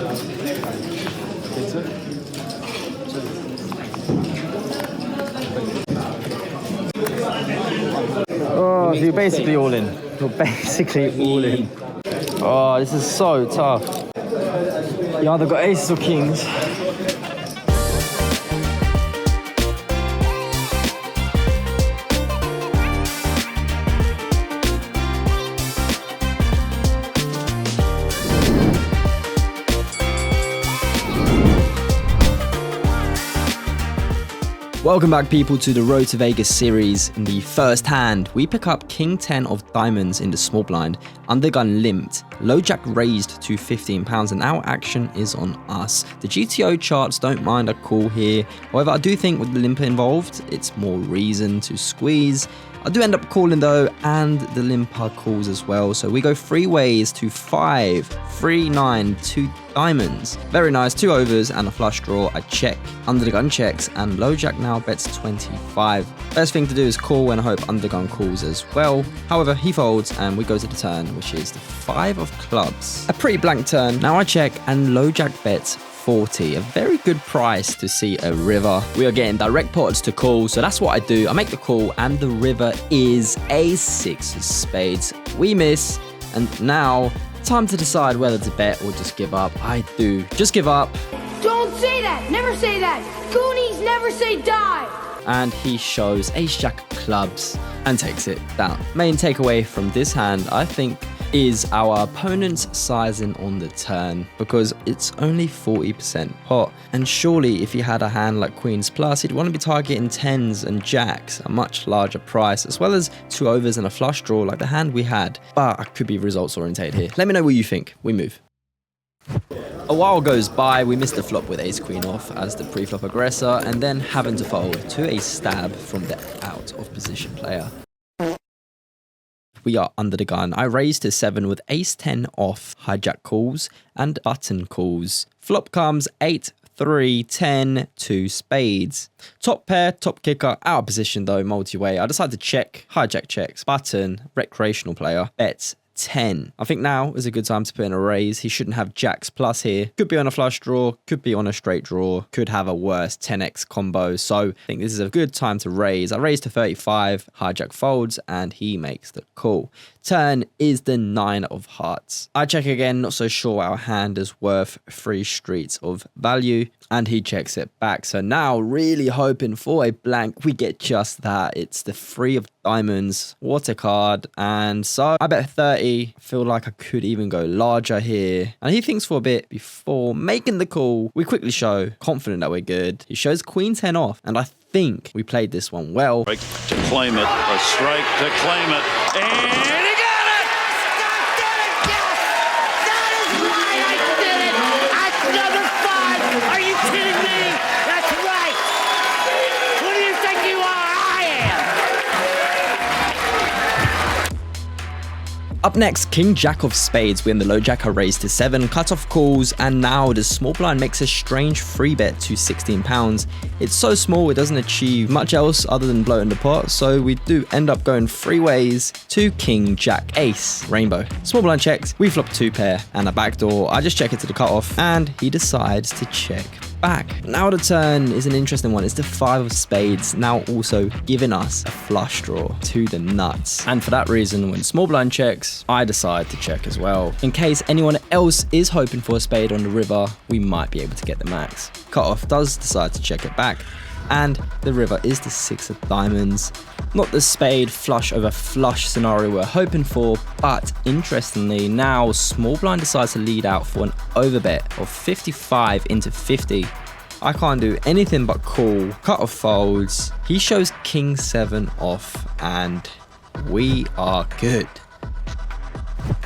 Oh, so you're basically all in. You're basically all in. Oh, this is so tough. You either got aces or kings. Welcome back, people, to the Road to Vegas series. In the first hand, we pick up King 10 of diamonds in the small blind, undergun limped, low jack raised to £15, and our action is on us. The GTO charts don't mind a call here. However, I do think with the limper involved, it's more reason to squeeze. I do end up calling though, and the limper calls as well. So we go 3 ways to 5, 3, 9, 2 diamonds. Very nice, 2 overs and a flush draw. I check, under the gun checks, and low jack now bets 25. Best thing to do is call, and I hope under the gun calls as well. However, he folds and we go to the turn, which is the 5 of clubs. A pretty blank turn. Now I check and low jack bets 40, a very good price to see a river. We are getting direct pots to call, so that's what I do. I make the call, and the river is a 6 of spades. We miss, and now time to decide whether to bet or just give up. I do just give up. Don't say that. Never say that. Goonies never say die. And he shows ace jack clubs and takes it down. Main takeaway from this hand, I think, is our opponent's sizing on the turn, because it's only 40% pot. And surely if he had a hand like Queens Plus, he'd want to be targeting 10s and jacks, a much larger price, as well as 2 overs and a flush draw like the hand we had. But I could be results oriented here. Let me know what you think. We move. A while goes by, we miss the flop with ace queen off as the pre-flop aggressor, and then having to fold to a stab from the out of position player. We are under the gun. I raise to 7 with ace 10 off, hijack calls and button calls. Flop comes 8, 3, 10, 2 spades. Top pair, top kicker, out of position though, multi-way. I decide to check, hijack checks, button, recreational player, bets 10. I think now is a good time to put in a raise. He shouldn't have jacks plus here. Could be on a flush draw, could be on a straight draw, could have a worse 10x combo. So I think this is a good time to raise. I raise to 35, hijack folds, and he makes the call. Turn is the 9 of hearts. I check again, not so sure our hand is worth 3 streets of value, and he checks it back. So now really hoping for a blank. We get just that. It's the 3 of diamonds, water card, and so I bet 30. I feel like I could even go larger here, and he thinks for a bit before making the call. We quickly show, confident that we're good. He shows queen 10 off, and I think we played this one well. To claim it, a strike to claim it, and he got it! Scott did it! Yes! That is why I did it! At number 5! Are you kidding me? That's right! Who do you think you are? I am! Up next, King Jack of spades. We in the low jack are raised to 7, cut off calls, and now the small blind makes a strange free bet to £16. It's so small it doesn't achieve much else other than bloating the pot, so we do end up going 3 ways to King Jack Ace rainbow. Small blind checks, we flop 2 pair and a backdoor. I just check it to the cutoff, and he decides to check back. Now the turn is an interesting one. It's the 5 of spades, now also giving us a flush draw to the nuts. And for that reason, when small blind checks, I decide to check as well. In case anyone else is hoping for a spade on the river, we might be able to get the max. Cutoff does decide to check it back, and the river is the 6 of diamonds. Not the spade flush over flush scenario we're hoping for, but interestingly, now small blind decides to lead out for an overbet of 55 into 50. I can't do anything but call. Cutoff folds. He shows king 7 off, and we are good.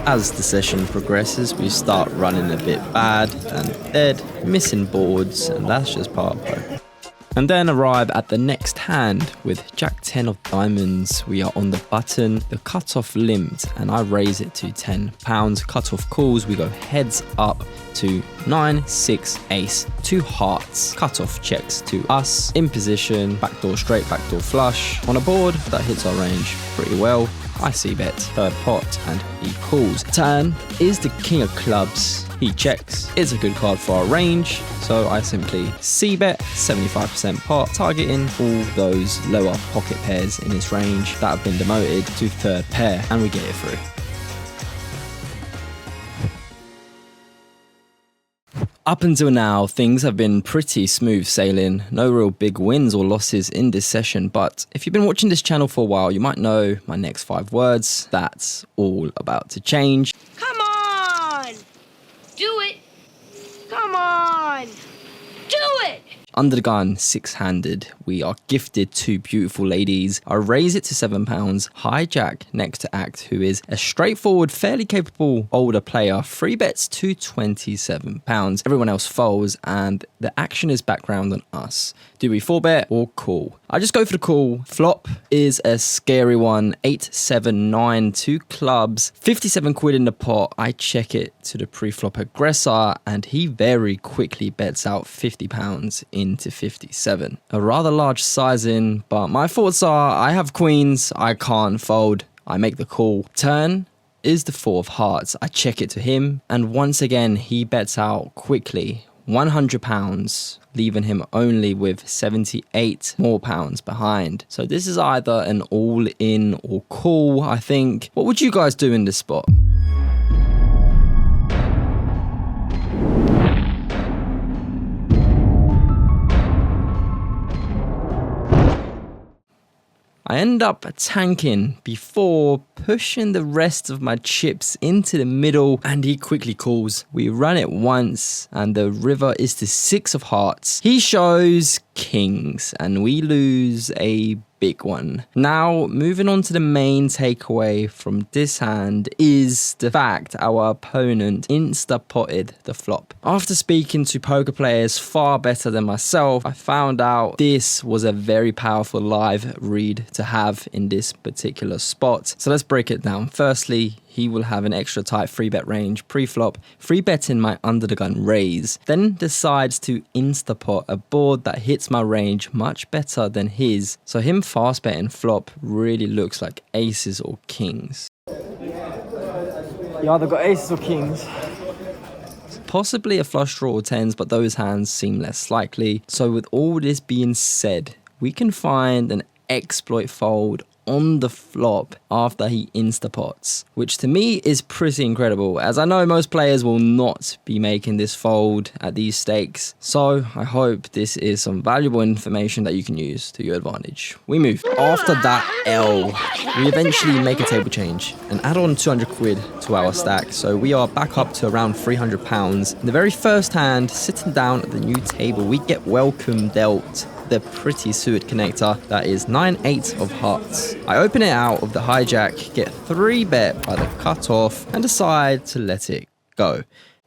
As the session progresses, we start running a bit bad and dead, missing boards, and that's just part of poker. And then arrive at the next hand with Jack 10 of diamonds. We are on the button, the cutoff limped, and I raise it to £10. Cutoff calls, we go heads up to 9, 6, ace, 2 hearts. Cutoff checks to us, in position, backdoor straight, backdoor flush. On a board that hits our range pretty well. I c-bet third pot and he calls. Turn is the king of clubs. He checks. It's a good card for our range, so I simply c-bet 75% pot, targeting all those lower pocket pairs in his range that have been demoted to third pair, and we get it through. Up until now, things have been pretty smooth sailing. No real big wins or losses in this session, but if you've been watching this channel for a while, you might know my next 5 words. That's all about to change. Come on! Do it! Come on! Do it! Under the gun, 6-handed, we are gifted 2 beautiful ladies. I raise it to £7. Hijack next to Act, who is a straightforward, fairly capable older player. 3 bets to £27. Everyone else folds, and the action is background on us. Do we 4-bet or call? I just go for the call. Flop is a scary one. 8, 7, 9, 2 clubs, 57 quid in the pot. I check it to the pre-flop aggressor, and he very quickly bets out £50 into 57. A rather large sizing, but my thoughts are I have queens, I can't fold. I make the call. Turn is the 4 of hearts. I check it to him, and once again he bets out quickly. £100, leaving him only with 78 more pounds behind. So this is either an all-in or call, I think. What would you guys do in this spot? I end up tanking before pushing the rest of my chips into the middle, and he quickly calls. We run it once and the river is the 6 of hearts. He shows kings and we lose a big one. Now, moving on to the main takeaway from this hand is the fact our opponent insta-potted the flop. After speaking to poker players far better than myself, I found out this was a very powerful live read to have in this particular spot. So let's break it down. Firstly, he will have an extra tight 3-bet range pre-flop, 3-betting my under the gun raise, then decides to insta-pot a board that hits my range much better than his, so him fast betting flop really looks like aces or kings. You either got aces or kings. Possibly a flush draw or tens, but those hands seem less likely. So with all this being said, we can find an exploit fold on the flop after he insta-pots, which to me is pretty incredible, as I know most players will not be making this fold at these stakes. So I hope this is some valuable information that you can use to your advantage. We move. After that L, we eventually make a table change and add on 200 quid to our stack, so we are back up to around £300. In the very first hand, sitting down at the new table, we get welcome dealt the pretty suited connector that is 9-8 of hearts. I open it out of the hijack, get 3-bet by the cutoff, and decide to let it go.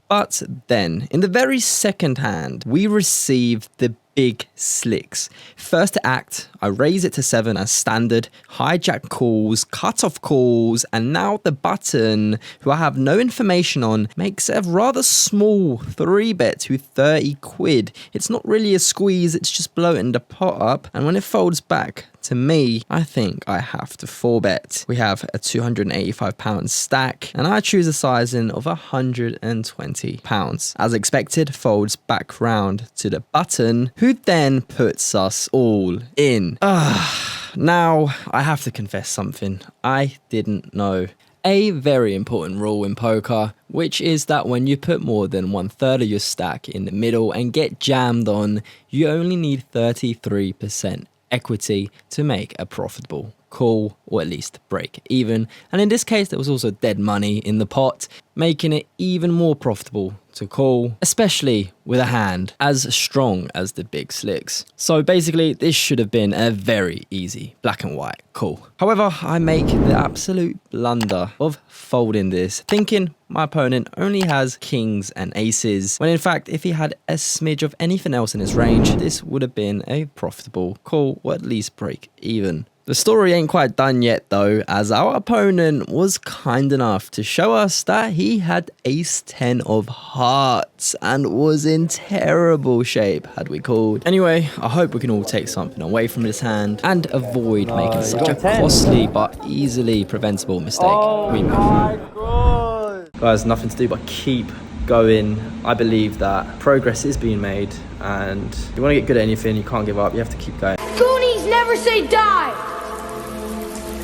But then, in the very second hand, we receive the big slicks. First to act, I raise it to 7 as standard, hijack calls, cutoff calls, and now the button, who I have no information on, makes a rather small 3-bet to 30 quid. It's not really a squeeze, it's just bloating the pot up, and when it folds back to me, I think I have to 4-bet. We have a £285 stack, and I choose a sizing of £120. As expected, folds back round to the button, who then puts us all in. Now, I have to confess something I didn't know. A very important rule in poker, which is that when you put more than 1/3 of your stack in the middle and get jammed on, you only need 33% equity to make a profitable call, or at least break even. And in this case, there was also dead money in the pot, making it even more profitable to call, especially with a hand as strong as the big slicks. So basically, this should have been a very easy black and white call. However, I make the absolute blunder of folding this, thinking my opponent only has kings and aces, when in fact, if he had a smidge of anything else in his range, this would have been a profitable call, or at least break even The story ain't quite done yet though, as our opponent was kind enough to show us that he had ace 10 of hearts and was in terrible shape had we called. Anyway, I hope we can all take something away from this hand and avoid making such a costly but easily preventable mistake. We move. Guys, nothing to do but keep going. I believe that progress is being made, and if you want to get good at anything, you can't give up. You have to keep going. Goonies never say die!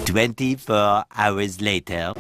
24 hours later.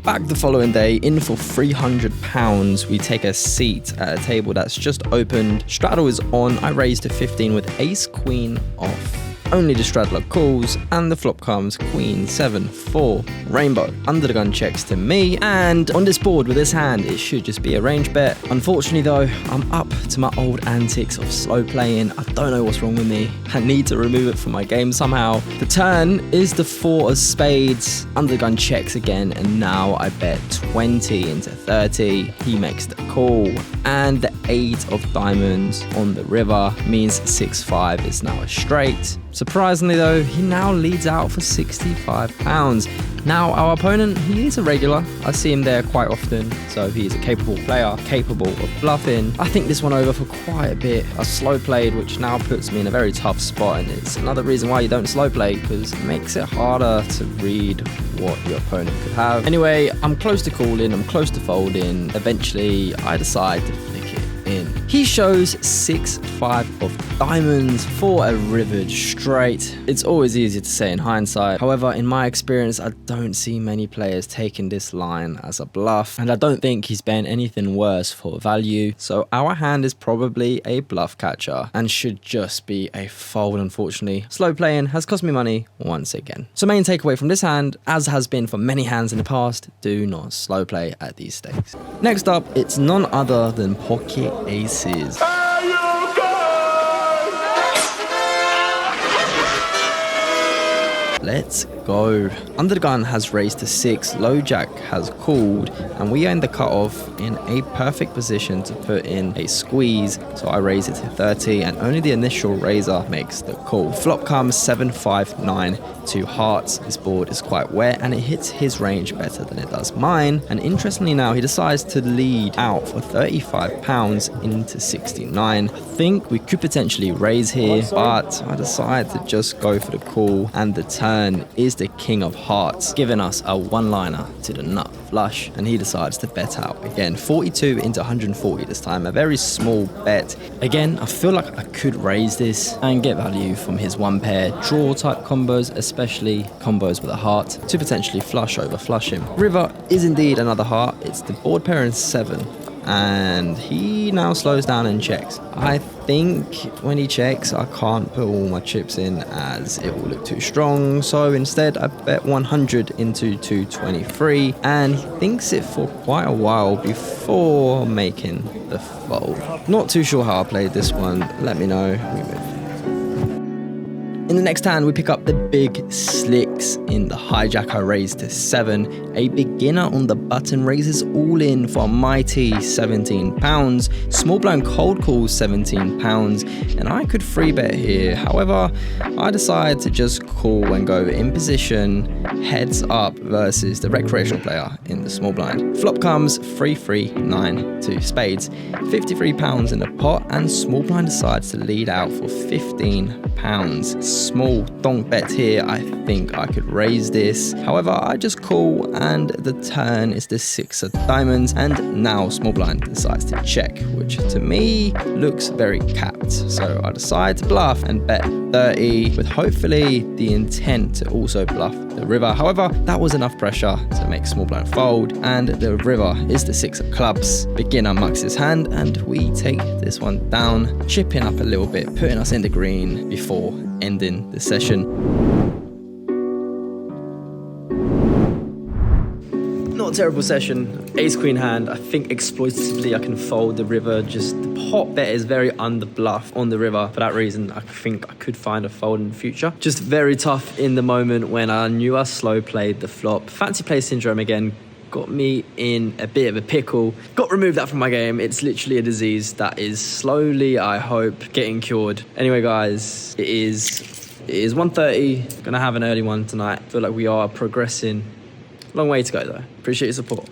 Back the following day, in for £300, we take a seat at a table that's just opened. Straddle is on, I raise to 15 with ace queen off. Only the straddler calls, and the flop comes queen 7 4 rainbow. Under the gun checks to me, and on this board with this hand it should just be a range bet. Unfortunately though, I'm up to my old antics of slow playing. I don't know what's wrong with me. I need to remove it from my game somehow. The turn is the 4 of spades. Under the gun checks again, and now I bet 20 into 30. He makes the call, and the 8 of diamonds on the river means 6-5 is now a straight. Surprisingly though, he now leads out for £65. Now our opponent, he is a regular. I see him there quite often, so he is a capable player, capable of bluffing. I think this one over for quite a bit. I slow played, which now puts me in a very tough spot, and it's another reason why you don't slow play, because it makes it harder to read what your opponent could have. Anyway, I'm close to calling, I'm close to folding. Eventually, I decide to flick it in. He shows 6-5 of diamonds for a rivered straight. It's always easier to say in hindsight. However, in my experience, I don't see many players taking this line as a bluff, and I don't think he's been anything worse for value. So our hand is probably a bluff catcher and should just be a fold, unfortunately. Slow playing has cost me money once again. So main takeaway from this hand, as has been for many hands in the past, do not slow play at these stakes. Next up, it's none other than pocket aces. Let's go. Under the gun has raised to 6, low jack has called, and we are in the cutoff in a perfect position to put in a squeeze. So I raise it to 30, and only the initial raiser makes the call. Flop comes 7 5 9 2 hearts. This board is quite wet, and it hits his range better than it does mine. And interestingly now, he decides to lead out for £35 into 69. I think we could potentially raise here, but I decide to just go for the call, and the turn is the king of hearts, giving us a one-liner to the nut flush, and he decides to bet out again. 42 into 140 this time, a very small bet. Again, I feel like I could raise this and get value from his one pair draw type combos, especially combos with a heart, to potentially flush over flush him. River is indeed another heart. It's the board pair in 7, and he now slows down and checks. I think when he checks, I can't put all my chips in as it will look too strong, so instead I bet 100 into 223, and he thinks it for quite a while before making the fold. Not too sure how I played this one, let me know. In the next hand, we pick up the big slicks. In the hijack, I raise to 7. A beginner on the button raises all in for a mighty £17. Small blind cold calls £17, and I could free bet here. However, I decide to just call and go in position, heads up versus the recreational player in the small blind. Flop comes 3 3 9 2 spades. £53 in the pot, and small blind decides to lead out for £15. Small donk bet here. I think I could raise this. However, I just call, and the turn is the 6 of diamonds, and now small blind decides to check, which to me looks very capped. So I decide to bluff and bet 30 with hopefully the intent to also bluff the river. However, that was enough pressure to make small blind fold, and the river is the 6 of clubs. Beginner mucks his hand, and we take this one down, chipping up a little bit, putting us in the green before ending the session. Not terrible session. Ace queen hand. I think exploitatively I can fold the river. Just the pot bet is very under bluff on the river. For that reason, I think I could find a fold in the future. Just very tough in the moment when I knew I slow played the flop. Fancy play syndrome again got me in a bit of a pickle. Got removed that from my game. It's literally a disease that is slowly, I hope, getting cured. Anyway, guys, it is 1:30. Gonna have an early one tonight. Feel like we are progressing. Long way to go though. Appreciate your support.